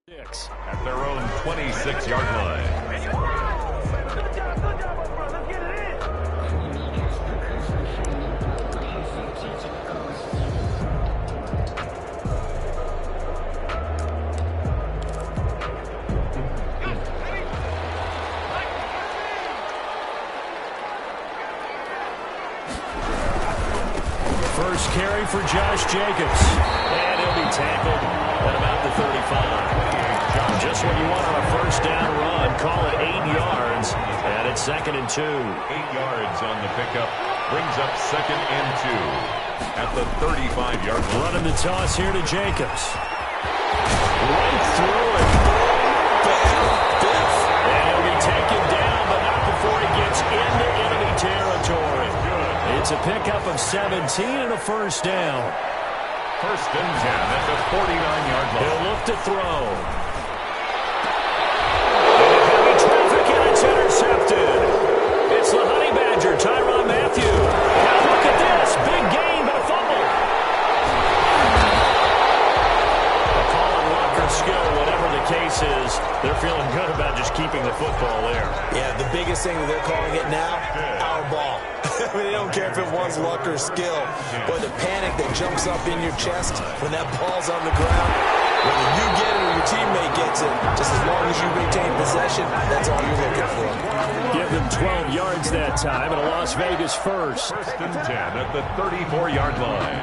At their own 26-yard line. Good job, bro. Let's get it in. First carry for Josh Jacobs. And he'll be tackled at about the 35. Just when you want on a first down run, call it 8 yards. And it's 2nd and 2. 8 yards on the pickup. Brings up 2nd and 2 at the 35-yard line. Running the toss here to Jacobs. Right through it. And he'll be taken down, but not before he gets into enemy territory. It's a pickup of 17 and a first down. First and 10 at the 49-yard line. He'll look to throw. Heavy traffic, and it's intercepted. It's the Honey Badger, Tyrann Mathieu. Now look at this. Big gain, but a fumble. A call on Walker's skill, whatever the case is, they're feeling good about just keeping the football there. Yeah, the biggest thing that they're calling it now, our ball. I mean, they don't care if it was luck or skill, but the panic that jumps up in your chest when that ball's on the ground, whether you get it or your teammate gets it, just as long as you retain possession, that's all you're looking for. Give them 12 yards that time, and a Las Vegas first. First and 10 at the 34-yard line.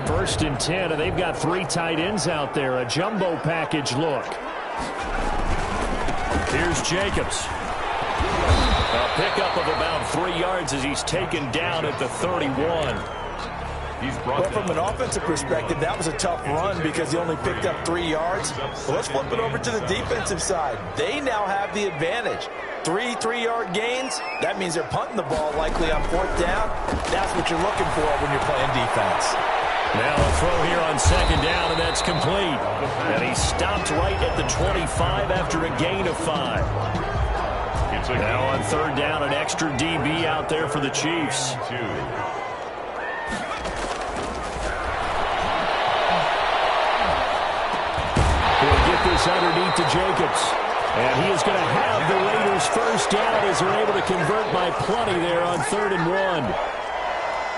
First and 10, and they've got 3 tight ends out there. A jumbo package look. Here's Jacobs. A pickup of about 3 yards as he's taken down at the 31. Well, from an offensive perspective, that was a tough run because he only picked up 3 yards. Well, let's flip it over to the defensive side. They now have the advantage. 3 3-yard gains, that means they're punting the ball likely on 4th down. That's what you're looking for when you're playing defense. Now a throw here on 2nd down, and that's complete. And he stopped right at the 25 after a gain of 5. Now on 3rd down, an extra DB out there for the Chiefs. He'll get this underneath to Jacobs. And he is going to have the Raiders first down as they're able to convert by plenty there on 3rd and 1.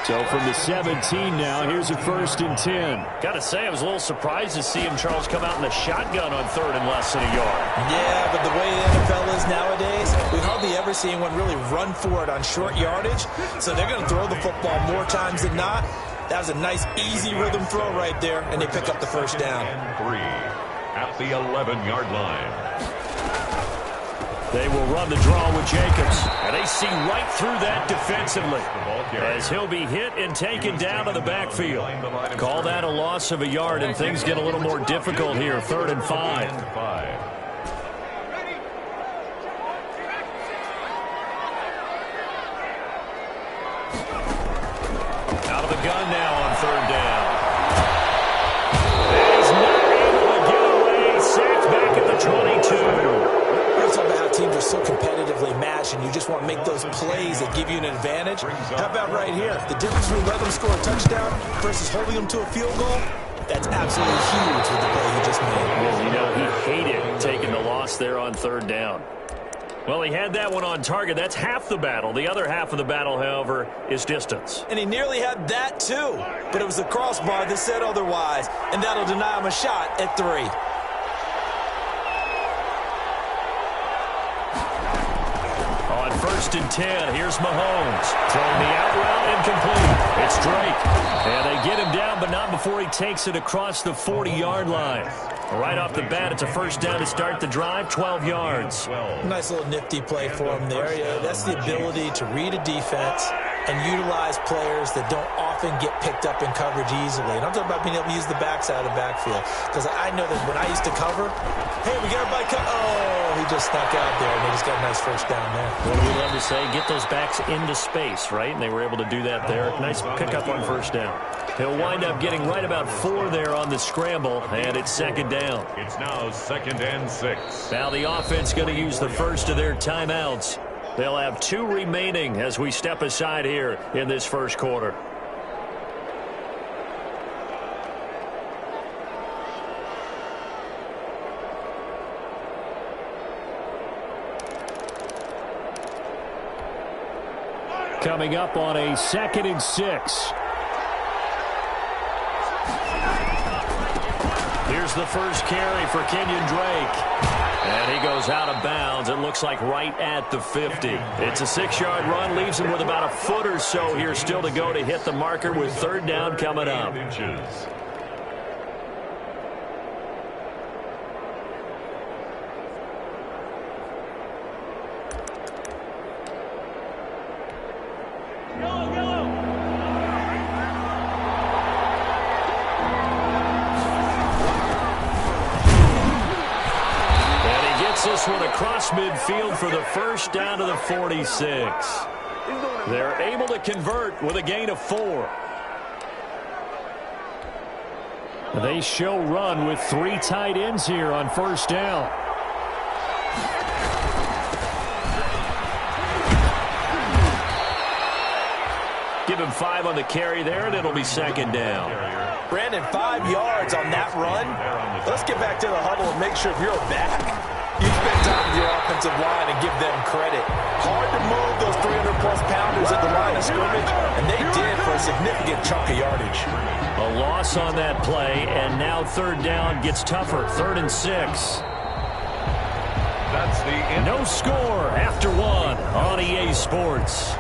So from the 17 now, here's a 1st and 10. Got to say, I was a little surprised to see him, Charles, come out in the shotgun on 3rd and less than a yard. Yeah, but the way the NFL is nowadays, we hardly ever see anyone really run for it on short yardage. So they're going to throw the football more times than not. That was a nice, easy rhythm throw right there, and they pick up the first down. 3 at the 11-yard line. They will run the draw with Jacobs. And they see right through that defensively as he'll be hit and taken down to the backfield. Call that a loss of a yard, and things get a little more difficult here. 3rd and 5. Out of the gun now on 3rd down. He's not able to get away. Sacked back at the 22. Talk about how teams are so competitively matched and you just want to make those plays that give you an advantage. How about right here? The difference between letting them score a touchdown versus holding them to a field goal, that's absolutely huge with the play he just made. Well, you know, he hated taking the loss there on 3rd down. Well, he had that one on target. That's half the battle. The other half of the battle, however, is distance. And he nearly had that too. But it was the crossbar that said otherwise, and that'll deny him a shot at 3. On 1st and 10, here's Mahomes. Throwing the out route incomplete. It's Drake. And they get him down, but not before he takes it across the 40-yard line. Right off the bat, it's a first down to start the drive, 12 yards. Nice little nifty play for him there. Yeah, that's the ability to read a defense and utilize players that don't often get picked up in coverage easily. And I'm talking about being able to use the backside of the backfield. Because I know that when I used to cover, hey, we got everybody oh, he just snuck out there, and they just got a nice first down there. What do we love to say? Get those backs into space, right? And they were able to do that there. Nice pickup on first down. He'll wind up getting right about 4 there on the scramble, and it's 2nd down. It's now 2nd and 6. Now the offense going to use the first of their timeouts. They'll have 2 remaining as we step aside here in this first quarter. coming up on a 2nd and 6. Here's the first carry for Kenyon Drake. And he goes out of bounds. It looks like right at the 50. It's a 6-yard run. Leaves him with about a foot or so here still to go to hit the marker with 3rd down coming up. This one across midfield for the first down to the 46. They're able to convert with a gain of 4. They show run with 3 tight ends here on first down. Give him 5 on the carry there, and it'll be 2nd down. Brandon, 5 yards on that run. Let's get back to the huddle and make sure if you're a back, you spend time with your offensive line and give them credit. Hard to move those 300-plus pounders at the line of scrimmage, and they did for a significant chunk of yardage. A loss on that play, and now 3rd down gets tougher. 3rd and 6. That's the end. No score after 1 on EA Sports.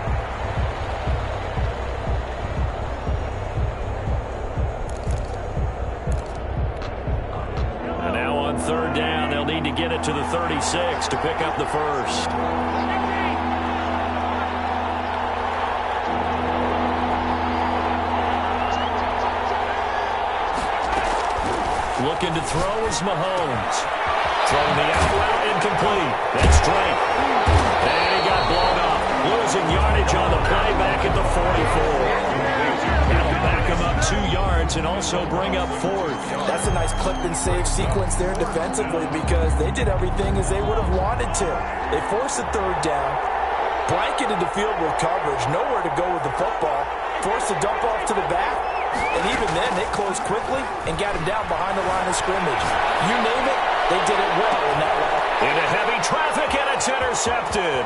And now on 3rd down, they'll need to get it to the 36 to pick up the first. Looking to throw is Mahomes. Throwing the out route incomplete. That's Drake. And he got blown up. Losing yardage on the play back at the 44. That'll back him up 2 yards and also bring up 4th. That's a nice clip and save sequence there defensively because they did everything as they would have wanted to. They forced the 3rd down, blanketed the field with coverage, nowhere to go with the football, forced a dump off to the back, and even then they closed quickly and got him down behind the line of scrimmage. You name it, they did it well in that route. Into heavy traffic, and it's intercepted.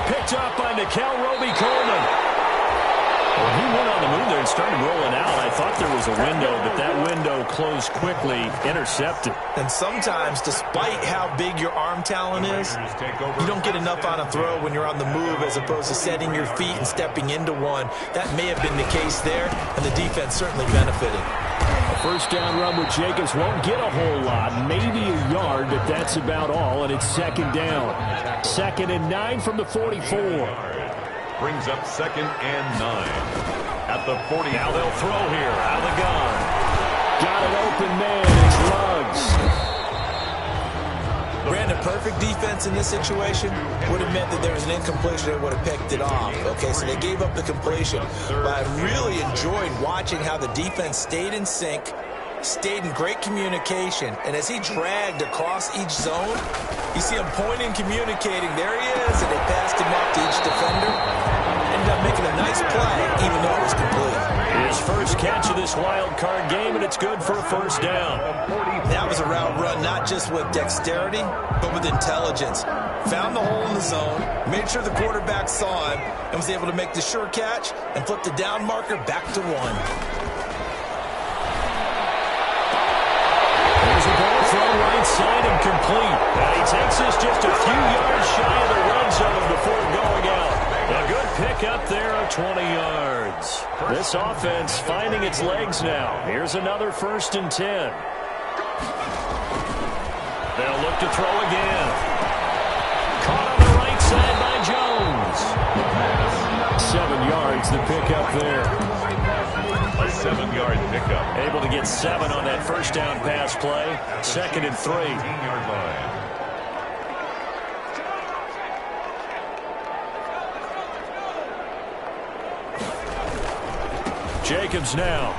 Picked up by Nickel Roby-Coleman. Well, he went on the move there and started rolling out. I thought there was a window, but that window closed quickly, intercepted. And sometimes, despite how big your arm talent is, you don't get enough on a throw when you're on the move as opposed to setting your feet and stepping into one. That may have been the case there, and the defense certainly benefited. A first down run with Jacobs won't get a whole lot, maybe a yard, but that's about all, and it's 2nd down. 2nd and 9 from the 44. Brings up 2nd and 9. At the 40. Now they'll throw here out of the gun. Got an open man. It's Ruggs. Brandon, perfect defense in this situation would have meant that there was an incompletion and would have picked it off. Okay, so they gave up the completion. But I really enjoyed watching how the defense stayed in sync, stayed in great communication, and as he dragged across each zone, you see him pointing, communicating. There he is, and they passed him up to each defender. Ended up making a nice play, even though it was complete. His first catch of this wild card game, and it's good for a first down. That was a route run, not just with dexterity, but with intelligence. Found the hole in the zone, made sure the quarterback saw him, and was able to make the sure catch and flip the down marker back to 1. There's a ball thrown right side and complete. And he takes this just a few yards shy of the red zone before going out. A good pickup there of 20 yards. This offense finding its legs now. Here's another 1st and 10. They'll look to throw again. Caught on the right side by Jones. 7 yards, the pickup there. A 7-yard pickup. Able to get 7 on that first down pass play. 2nd and 3. 18-yard line. Jacobs now.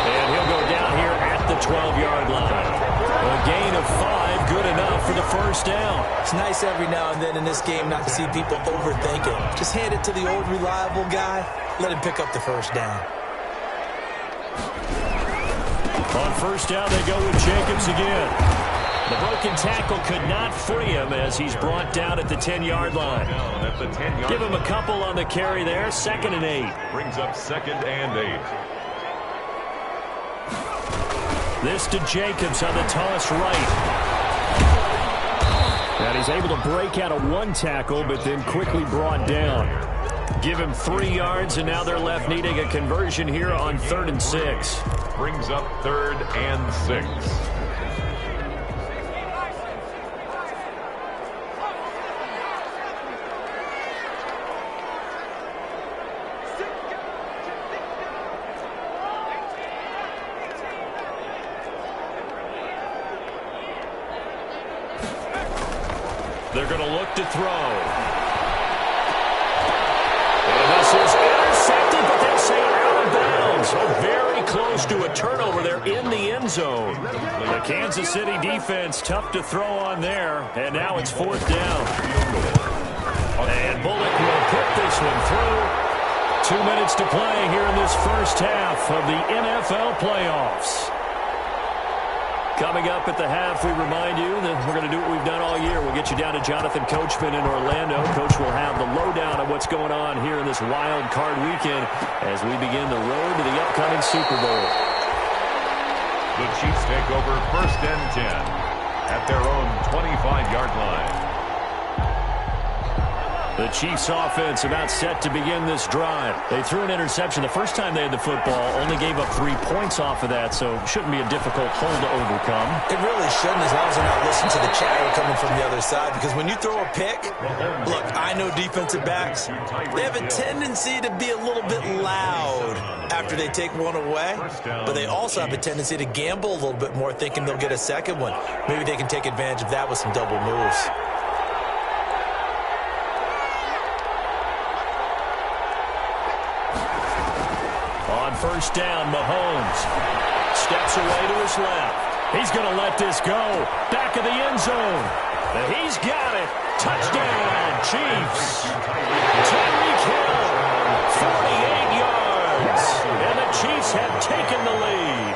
And he'll go down here at the 12-yard line. A gain of 5, good enough for the first down. It's nice every now and then in this game not to see people overthink it. Just hand it to the old reliable guy. Let him pick up the first down. On first down, they go with Jacobs again. The broken tackle could not free him as he's brought down at the 10-yard line. Give him a couple on the carry there. 2nd and 8. Brings up 2nd and 8. This to Jacobs on the toss right. And he's able to break out of one tackle, but then quickly brought down. Give him 3 yards, and now they're left needing a conversion here on 3rd and 6. Brings up 3rd and 6. They're going to look to throw. And this is intercepted, but they say out of bounds. Oh, very close to a turnover there in the end zone. The Kansas City defense tough to throw on there, and now it's 4th down. And Bullock will put this one through. 2 minutes to play here in this first half of the NFL playoffs. Coming up at the half, we remind you that we're going to do what we've done all year. We'll get you down to Jonathan Coachman in Orlando. Coach will have the lowdown of what's going on here in this wild card weekend as we begin the road to the upcoming Super Bowl. The Chiefs take over 1st and 10 at their own 25-yard line. The Chiefs offense about set to begin this drive. They threw an interception the first time they had the football, only gave up 3 points off of that, so shouldn't be a difficult hole to overcome. It really shouldn't, as long as they're not listening to the chatter coming from the other side, because when you throw a pick, look, I know defensive backs, they have a tendency to be a little bit loud after they take one away, but they also have a tendency to gamble a little bit more, thinking they'll get a second one. Maybe they can take advantage of that with some double moves. On 1st down, Mahomes steps away to his left. He's going to let this go. Back of the end zone. He's got it. Touchdown, Chiefs. Tyreek Hill, 48 yards. And the Chiefs have taken the lead.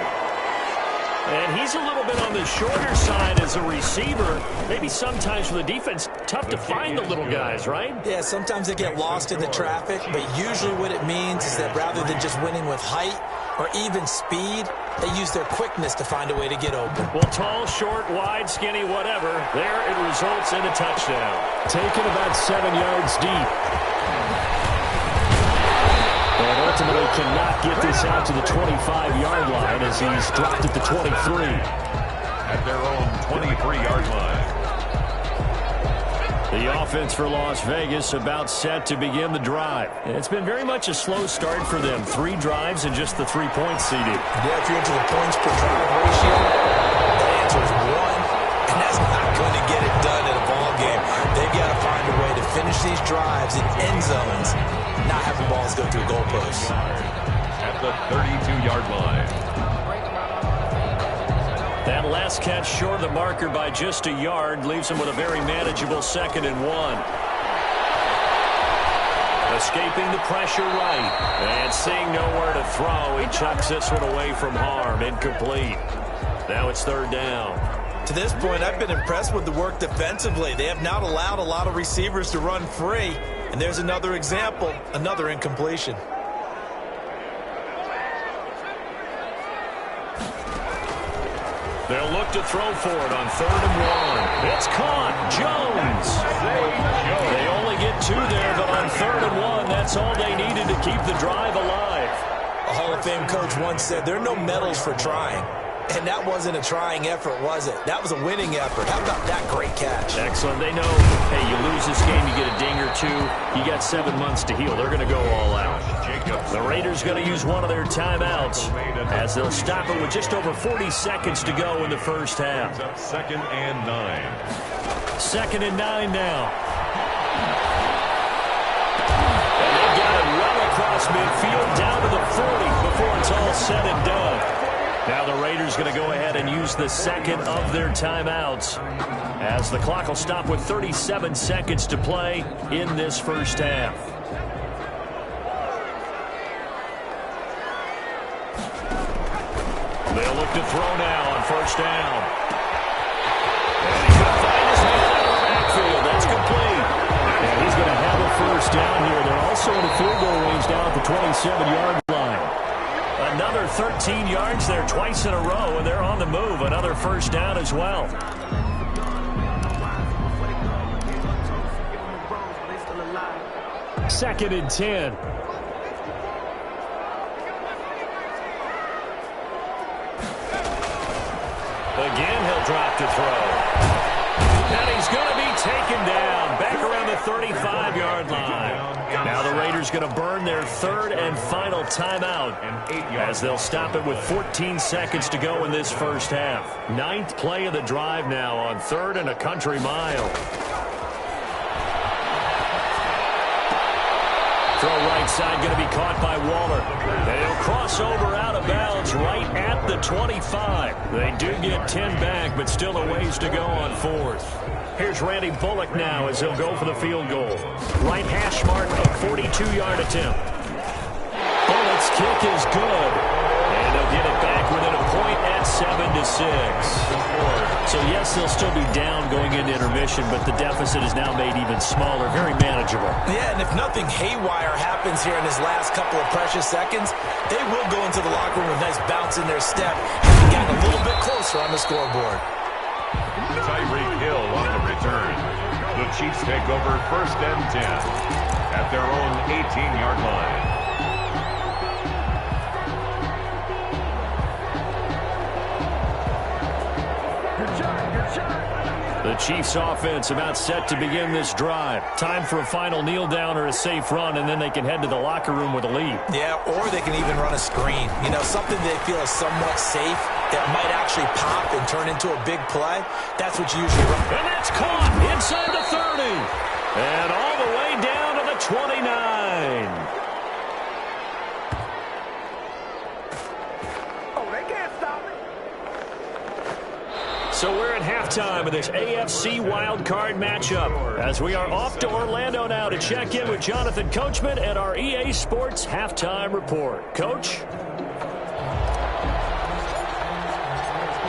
And he's a little bit on the shorter side as a receiver. Maybe sometimes for the defense, tough to find the little guys, right? Yeah, sometimes they get lost in the traffic, but usually what it means is that rather than just winning with height or even speed, they use their quickness to find a way to get open. Well, tall, short, wide, skinny, whatever, there it results in a touchdown. Taken about 7 yards deep. And ultimately cannot get this out to the 25-yard line as he's dropped at the 23. At their own 23-yard line. The offense for Las Vegas about set to begin the drive. It's been very much a slow start for them. 3 drives and just the 3 points seeded. Yeah, if you're into the points per drive ratio, the answer is 1, and that's not going to get it done in a ball game. They've got to find a way to finish these drives in end zones, not have the balls go through goalposts. At the 32-yard line. That last catch short of the marker by just a yard leaves him with a very manageable 2nd and 1. Escaping the pressure right. And seeing nowhere to throw, he chucks this one away from harm. Incomplete. Now it's 3rd down. To this point, I've been impressed with the work defensively. They have not allowed a lot of receivers to run free. And there's another example, another incompletion. They'll look to throw for it on 3rd and 1. It's caught. Jones. They only get 2 there, but on 3rd and 1, that's all they needed to keep the drive alive. A Hall of Fame coach once said, there are no medals for trying. And that wasn't a trying effort, was it? That was a winning effort. How about that great catch? Excellent. They know, hey, you lose this game, you get a ding or 2. You got 7 months to heal. They're going to go all out. The Raiders going to use one of their timeouts as they'll stop it with just over 40 seconds to go in the first half. 2nd and 9. 2nd and 9 now. And they've got it well across midfield down to the 40 before it's all said and done. Now the Raiders going to go ahead and use the 2nd of their timeouts as the clock will stop with 37 seconds to play in this first half. They'll look to throw now on 1st down. first down here. They're also in the field goal range now at the 27-yard line. Another 13 yards there twice in a row, and they're on the move. Another first down as well. Second and 10. Again, he'll drop to throw. And he's going to be taken down back around the 35-yard line. Now the Raiders going to burn their third and final timeout as they'll stop it with 14 seconds to go in this first half. Ninth play of the drive now on 3rd and a country mile. Throw right side going to be caught by Waller. And he'll cross over out of bounds right at the 25. They do get 10 back, but still a ways to go on 4th. Here's Randy Bullock now as he'll go for the field goal. Right hash mark, a 42-yard attempt. Bullock's kick is good. And they'll get it back within a point at 7-6. So, yes, they'll still be down going into intermission, but the deficit is now made even smaller, very manageable. Yeah, and if nothing haywire happens here in his last couple of precious seconds, they will go into the locker room with a nice bounce in their step and get a little bit closer on the scoreboard. Tyreek Hill on the return. The Chiefs take over 1st and 10 at their own 18-yard line. The Chiefs offense about set to begin this drive. Time for a final kneel down or a safe run, and then they can head to the locker room with a lead. Yeah, or they can even run a screen. You know, something they feel is somewhat safe that might actually pop and turn into a big play. That's what you usually run. And that's caught inside the 30. And all the way down to the 29. Oh, they can't stop it. So we're at halftime of this AFC wildcard matchup as we are off to Orlando now to check in with Jonathan Coachman at our EA Sports Halftime Report. Coach?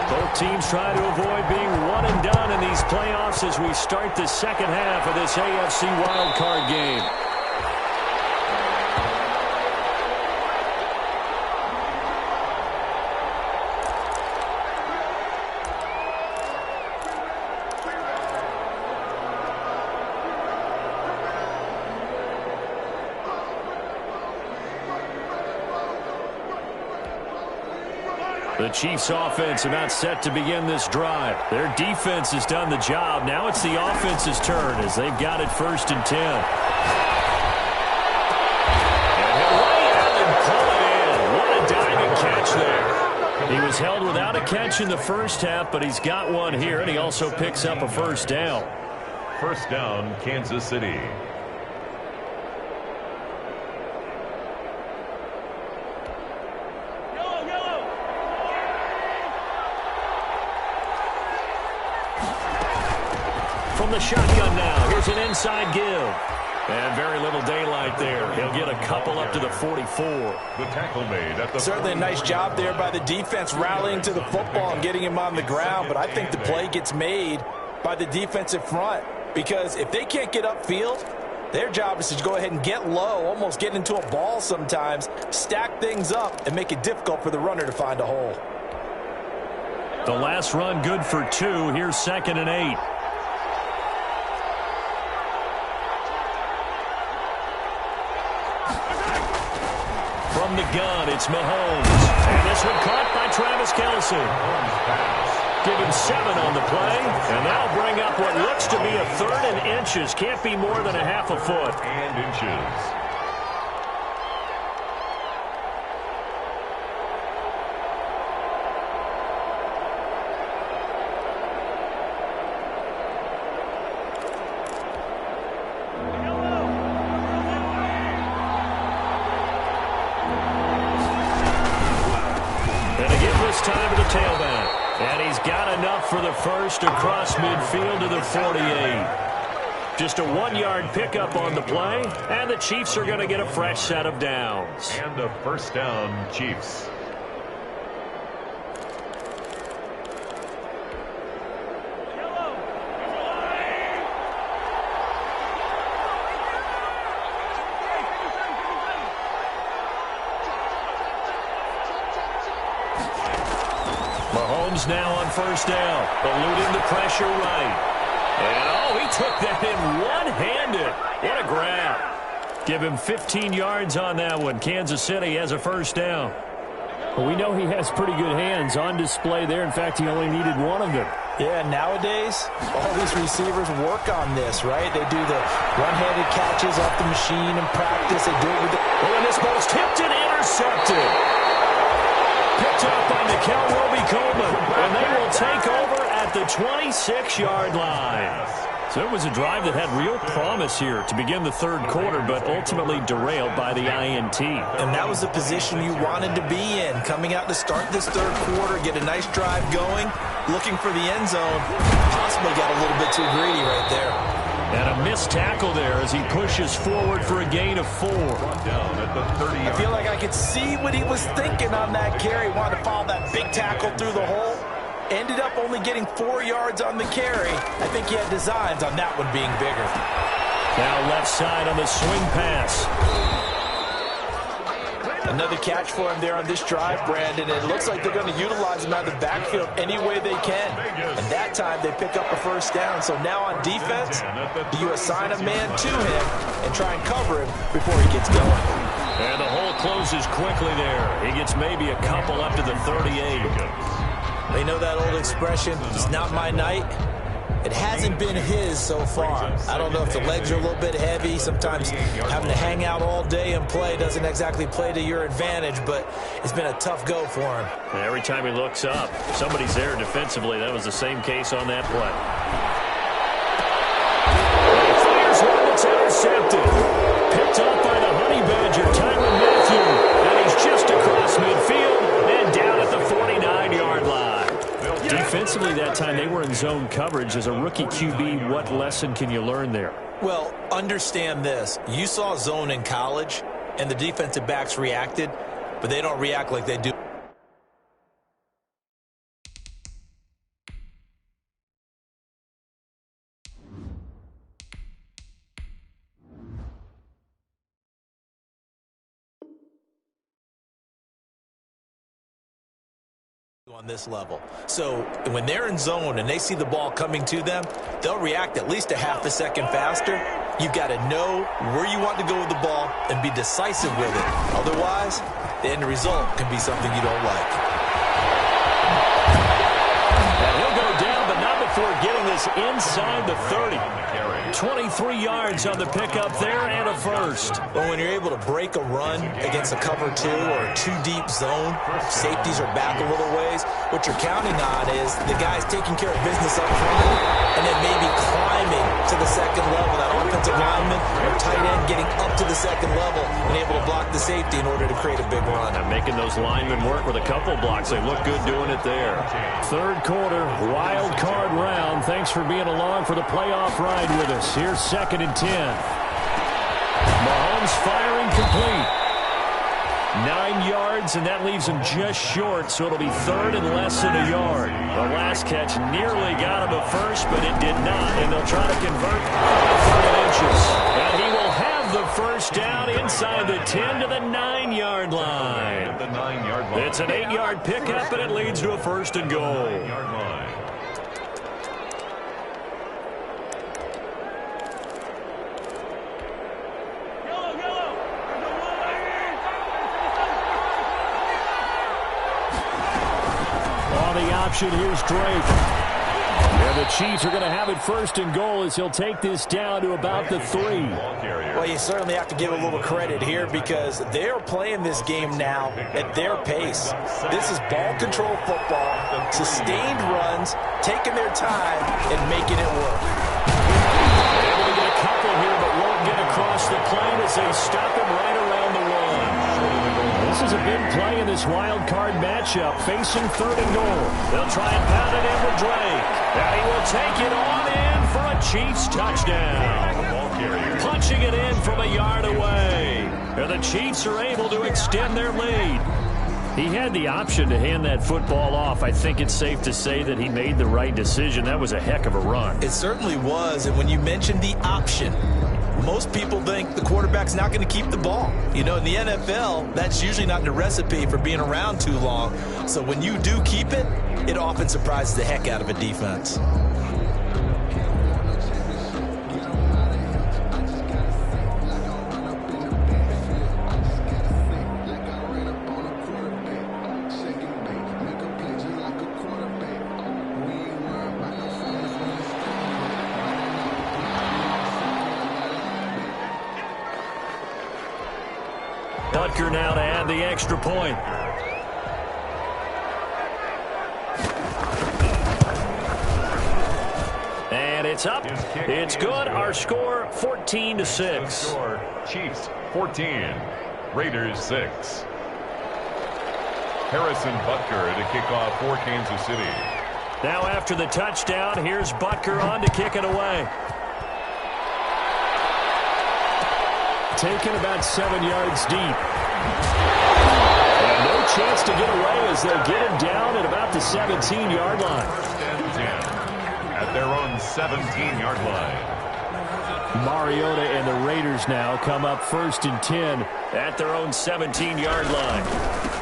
Both teams trying to avoid being one and done in these playoffs as we start the second half of this AFC wildcard game. The Chiefs offense about set to begin this drive. Their defense has done the job. Now it's the offense's turn as they've got it 1st and 10. And he'll lay out and pull it in. What a diving catch there. He was held without a catch in the first half, but he's got one here, and he also picks up a first down. First down, Kansas City. From the shotgun now, here's an inside give. And very little daylight there. He'll get a couple up to the 44. The tackle made at the... Certainly a nice job there by the defense rallying to the football and getting him on the ground, but I think the play gets made by the defensive front because if they can't get upfield, their job is to go ahead and get low, almost get into a ball sometimes, stack things up, and make it difficult for the runner to find a hole. The last run good for 2. Here's 2nd and 8. From the gun, it's Mahomes. And this one caught by Travis Kelce. Give him 7 on the play, and that'll bring up what looks to be a 3rd and inches. Can't be more than a half a foot. And inches. Time to the tailback. And he's got enough for the first across midfield to the 48. Just a 1-yard pickup on the play, and the Chiefs are going to get a fresh set of downs. And a first down, Chiefs. Mahomes now on first down, eluding the pressure right. And, oh, he took that in one-handed. What a grab. Give him 15 yards on that one. Kansas City has a first down. Well, we know he has pretty good hands on display there. In fact, he only needed one of them. Yeah, nowadays, all these receivers work on this, right? They do the one-handed catches off the machine in practice. They do it with the... Oh, and this ball's tipped and intercepted. Picked up by Nikel Roby-Coleman. And they will take over at the 26-yard line. So it was a drive that had real promise here to begin the third quarter, but ultimately derailed by the INT. And that was the position you wanted to be in. Coming out to start this third quarter, get a nice drive going, looking for the end zone. Possibly got a little bit too greedy right there. And a missed tackle there as he pushes forward for a gain of 4. Down at the 30. I feel like I could see what he was thinking on that carry. Wanted to follow that big tackle through the hole. Ended up only getting 4 yards on the carry. I think he had designs on that one being bigger. Now left side on the swing pass. Another catch for him there on this drive, Brandon. It looks like they're going to utilize him out of the backfield any way they can. And that time they pick up a first down. So now on defense, you assign a man to him and try and cover him before he gets going. And the hole closes quickly there. He gets maybe a couple up to the 38. They know that old expression, it's not my night. It hasn't been his so far. I don't know if the legs are a little bit heavy. Sometimes having to hang out all day and play doesn't exactly play to your advantage, but it's been a tough go for him. And every time he looks up, somebody's there defensively. That was the same case on that play. And he fires one that's intercepted. Picked up by the Honey Badger, Tyrann Mathieu. And he's just across midfield and down at the 49-yard line. Defensively that time, they were in zone coverage. As a rookie QB, what lesson can you learn there? Well, understand this. You saw zone in college, and the defensive backs reacted, but they don't react like they do on this level. So when they're in zone and they see the ball coming to them, they'll react at least a half a second faster. You've got to know where you want to go with the ball and be decisive with it. Otherwise, the end result can be something you don't like. And he'll go down, but not before getting this inside the 30. 23 yards on the pickup there and a first. Well, when you're able to break a run against a cover 2 or a 2-deep zone, safeties are back a little ways. What you're counting on is the guys taking care of business up front and then maybe climbing to the second level. That offensive lineman or tight end getting up to the second level and able to block the safety in order to create a big run. And making those linemen work with a couple blocks. They look good doing it there. Third quarter, wild card round. Thanks for being along for the playoff ride with us. Here's 2nd and 10. Mahomes firing complete. 9 yards, and that leaves him just short, so it'll be 3rd and less than a yard. The last catch nearly got him a first, but it did not, and they'll try to convert 3 inches. And he will have the first down inside the 10 to the 9-yard line. It's an 8-yard pickup, and it leads to a 1st and goal. Here's Drake. And the Chiefs are going to have it 1st and goal as he'll take this down to about the 3. Well, you certainly have to give a little credit here because they're playing this game now at their pace. This is ball control football, sustained runs, taking their time and making it work. Able to get a couple here, but won't get across the plane as they stop him right around the 1. This is a big play in this wild card matchup, facing 3rd and goal. They'll try and pound it in with Drake. And he will take it on in for a Chiefs touchdown. Punching it in from a yard away. And the Chiefs are able to extend their lead. He had the option to hand that football off. I think it's safe to say that he made the right decision. That was a heck of a run. It certainly was. And when you mentioned the option, Most people think the quarterback's not going to keep the ball. You know, in the NFL, that's usually not the recipe for being around too long. So when you do keep it, it often surprises the heck out of a defense. Butker now to add the extra point. And it's up. It's good. Our score 14-6. Chiefs 14, Raiders 6. Harrison Butker to kick off for Kansas City. Now after the touchdown, here's Butker on to kick it away. Taken about 7 yards deep. And no chance to get away as they'll get him down at about the 17-yard line. First and 10 at their own 17-yard line. Mariota and the Raiders now come up 1st and 10 at their own 17-yard line.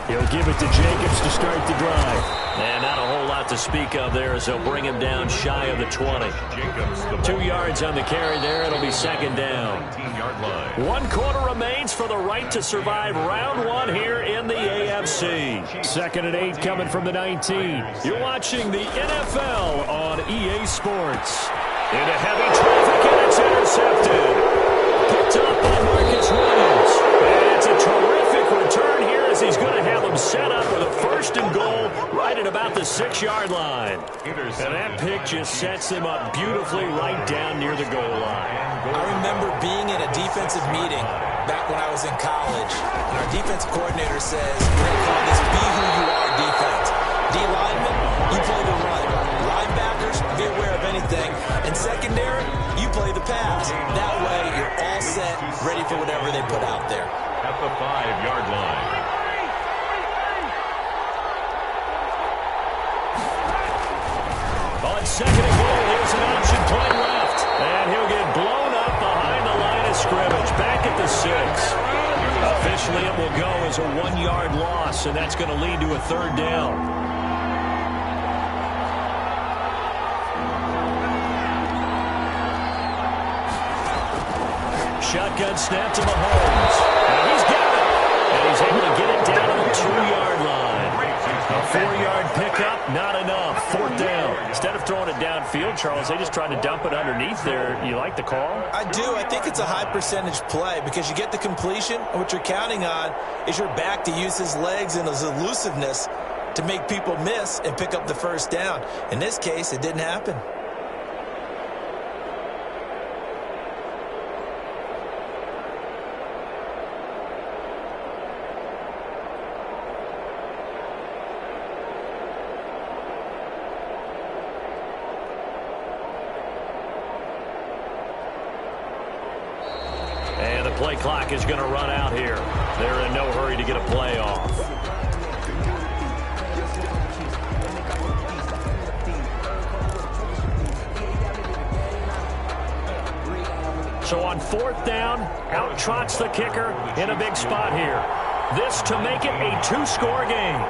He'll give it to Jacobs to start the drive. And not a whole lot to speak of there as they'll bring him down shy of the 20. Jacobs, 2 yards on the carry there. It'll be 2nd down. 19-yard line. 1 quarter remains for the right to survive round 1 here in the AFC. 2nd and 8 coming from the 19. You're watching the NFL on EA Sports. Into heavy traffic, and it's intercepted. Picked up by Marcus Williams. And it's a terrific return here as he's going to have him set up with a 1st and goal right at about the 6-yard line. And that pick just sets him up beautifully right down near the goal line. I remember being in a defensive meeting back when I was in college, and our defensive coordinator says, we're going to call this be who you are defense. D lineman, you play the run. Linebackers, be aware of anything. And secondary, you play the pass. That way, you're all set, ready for whatever they put out there. At the 5-yard line. On 2nd and goal, here's an option play left. And he'll get blown up behind the line of scrimmage. Back at the 6. Officially, it will go as a 1-yard loss, and that's going to lead to a 3rd down. Shotgun snap to Mahomes. And he's got it. And he's able to get it down to the 2-yard line. A 4-yard pickup, not enough. 4th down. Instead of throwing it downfield, Charles, they just tried to dump it underneath there. You like the call? I do. I think it's a high percentage play because you get the completion, and what you're counting on is your back to use his legs and his elusiveness to make people miss and pick up the 1st down. In this case, it didn't happen. And the play clock is going to run out here. They're in no hurry to get a play off. So on 4th down, out trots the kicker in a big spot here. This to make it a 2-score game.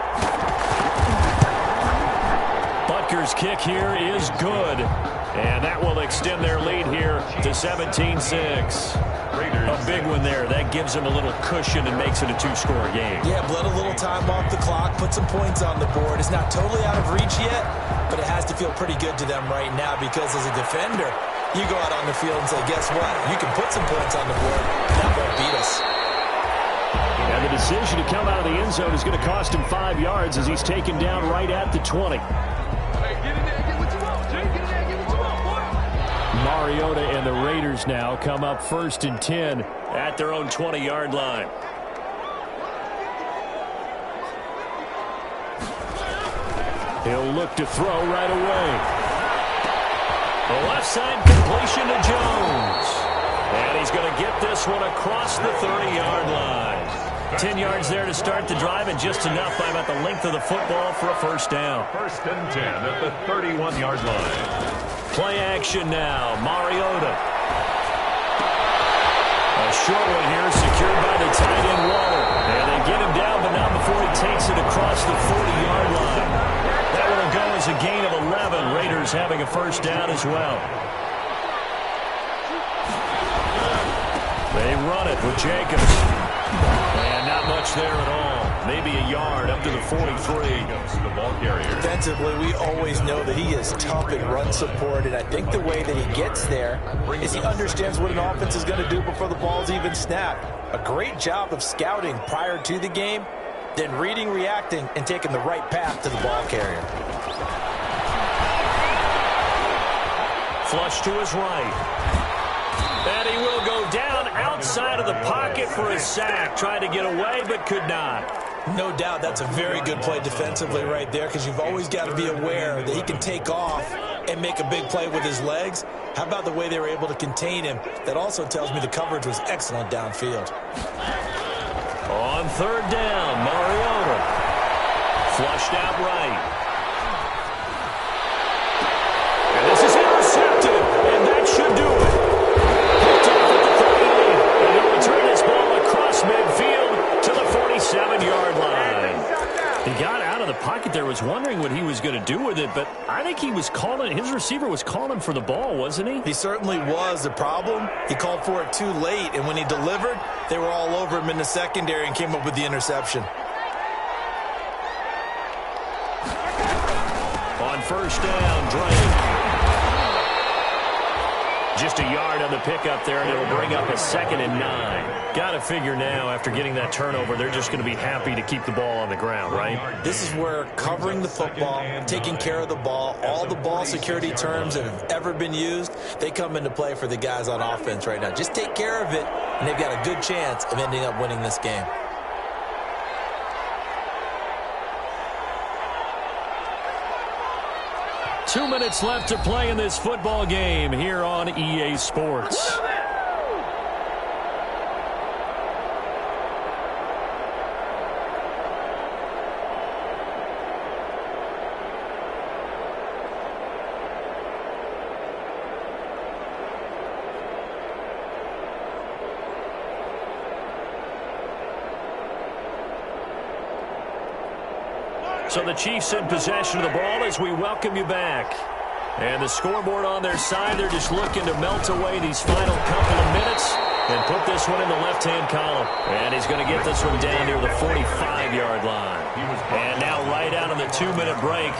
Butker's kick here is good. And that will extend their lead here to 17-6. A big one there. That gives them a little cushion and makes it a 2-score game. Yeah, bled a little time off the clock, put some points on the board. It's not totally out of reach yet, but it has to feel pretty good to them right now because as a defender, you go out on the field and say, guess what? You can put some points on the board. That won't beat us. And the decision to come out of the end zone is going to cost him 5 yards as he's taken down right at the 20. Mariota and the Raiders now come up 1st and 10 at their own 20-yard line. He'll look to throw right away. The left side completion to Jones. And he's going to get this one across the 30-yard line. 10 yards there to start the drive, and just enough by about the length of the football for a 1st down. 1st and 10 at the 31-yard line. Play action now. Mariota. A short one here, secured by the tight end Waller. And they get him down, but not before he takes it across the 40-yard line. That one will go as a gain of 11. Raiders having a first down as well. They run it with Jacobs. And not much there at all. Maybe a yard up to the 43. The ball carrier. Defensively, we always know that he is tough in run support, and I think the way that he gets there is he understands what an offense is going to do before the ball's even snapped. A great job of scouting prior to the game, then reading, reacting, and taking the right path to the ball carrier. Flush to his right. And he will go down outside of the pocket for a sack. Tried to get away, but could not. No doubt that's a very good play defensively right there, because you've always got to be aware that he can take off and make a big play with his legs. How about the way they were able to contain him? That also tells me the coverage was excellent downfield. On third down, Mariota. Flushed out right. And this is intercepted, and that should do it. Picked off at the 38, and he'll return this ball across midfield to the 47-yard line. He got out of the pocket there, was wondering what he was going to do with it, but I think he was calling, his receiver was calling for the ball, wasn't he? He certainly was. The problem, he called for it too late, and when he delivered, they were all over him in the secondary and came up with the interception. On first down, Drake. Just a yard on the pickup there, and it'll bring up a 2nd and 9. Got to figure now, after getting that turnover, they're just going to be happy to keep the ball on the ground, right? This is where covering the football, taking care of the ball, all the ball security terms that have ever been used, they come into play for the guys on offense right now. Just take care of it, and they've got a good chance of ending up winning this game. Two minutes left to play in this football game here on EA Sports. So the Chiefs in possession of the ball as we welcome you back. And the scoreboard on their side, they're just looking to melt away these final couple of minutes and put this one in the left-hand column. And he's going to get this one down near the 45-yard line. And now right out of the 2-minute break,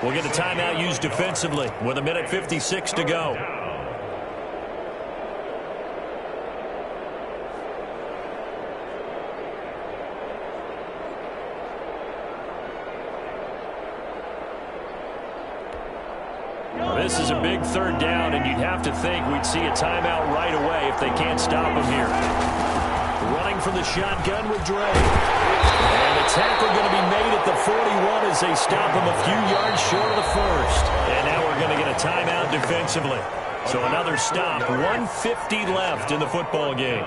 we'll get a timeout used defensively with 1:56 to go. This is a big third down, and you'd have to think we'd see a timeout right away if they can't stop him here. Running from the shotgun with Dre. And the tackle going to be made at the 41 as they stop him a few yards short of the first. And now we're going to get a timeout defensively. So another stop. 1:50 left in the football game.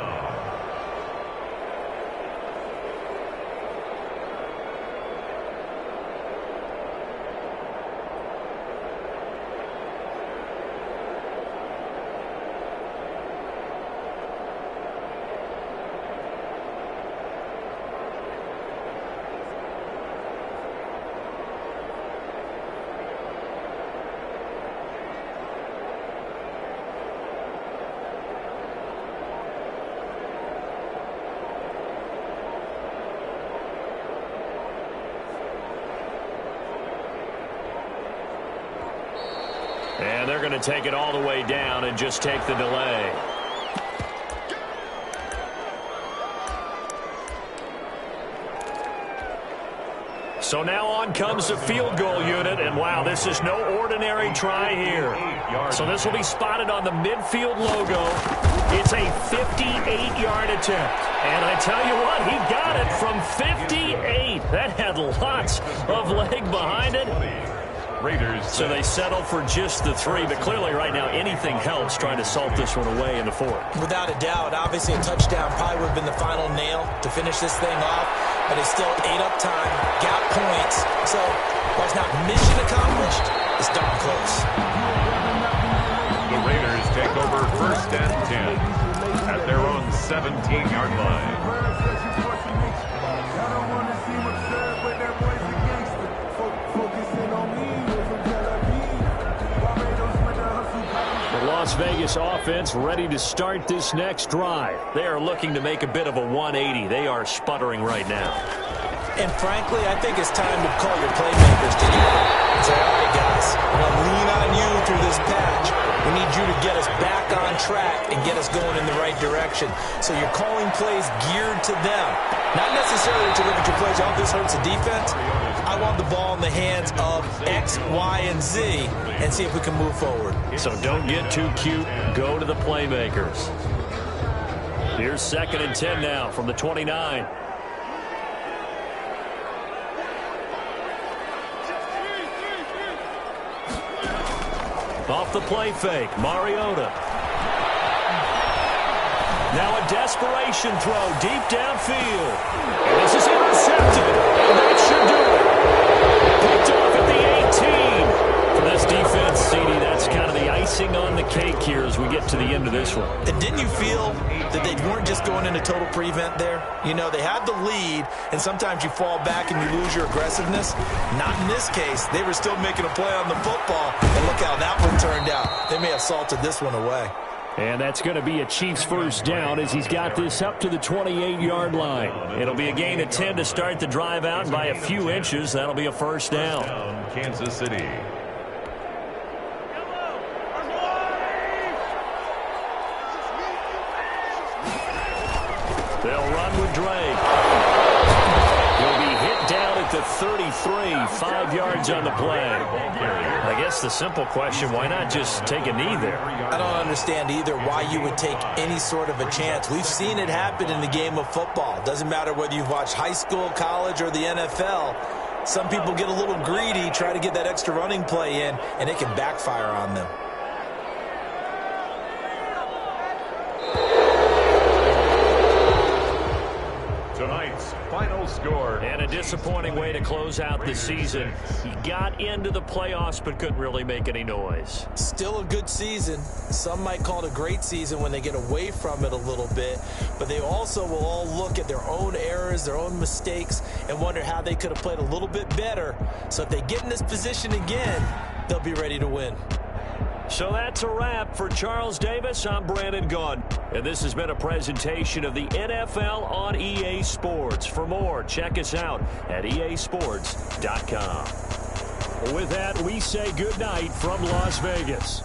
And they're going to take it all the way down and just take the delay. So now on comes the field goal unit, and wow, this is no ordinary try here. So this will be spotted on the midfield logo. It's a 58-yard attempt. And I tell you what, he got it from 58. That had lots of leg behind it. Raiders. So they settle for just the 3, but clearly right now anything helps trying to salt this one away in the 4th. Without a doubt, obviously a touchdown probably would have been the final nail to finish this thing off, but it's still ate up time, got points, so while it's not mission accomplished, it's darn close. The Raiders take over 1st and 10 at their own 17-yard line. The Las Vegas offense ready to start this next drive. They are looking to make a bit of a 180. They are sputtering right now. And frankly, I think it's time to call your playmakers together and say, all right, guys, we're going to lean on you through this patch. We need you to get us back on track and get us going in the right direction. So you're calling plays geared to them. Not necessarily to look at your plays, oh, this hurts the defense. I want the ball in the hands of X, Y, and Z and see if we can move forward. So don't get too cute. Go to the playmakers. Here's 2nd and 10 now from the 29. Off the play fake, Mariota. Now a desperation throw deep downfield. And this is intercepted. And that should do it. Picked off at the 18. For this defense, CD, that's kind of the icing on the cake here as we get to the end of this one. And didn't you feel that they weren't just going into total prevent there? You know, they had the lead, and sometimes you fall back and you lose your aggressiveness. Not in this case. They were still making a play on the football, and look how that one turned out. They may have salted this one away. And that's going to be a Chiefs first down as he's got this up to the 28-yard line. It'll be a gain of 10 to start the drive out, and by a few inches, that'll be a first down. Kansas City. They'll run with Drake. He'll be hit down at the 33, 5 yards on the play. I guess the simple question, why not just take a knee there? I don't understand either why you would take any sort of a chance. We've seen it happen in the game of football. Doesn't matter whether you've watched high school, college, or the NFL. Some people get a little greedy, try to get that extra running play in, and it can backfire on them. Tonight's final score. And a disappointing way to close out the season. He got into the playoffs but couldn't really make any noise. Still a good season. Some might call it a great season when they get away from it a little bit. But they also will all look at their own errors, their own mistakes, and wonder how they could have played a little bit better. So if they get in this position again, they'll be ready to win. So that's a wrap for Charles Davis. I'm Brandon Gunn. And this has been a presentation of the NFL on EA Sports. For more, check us out at easports.com. With that, we say goodnight from Las Vegas.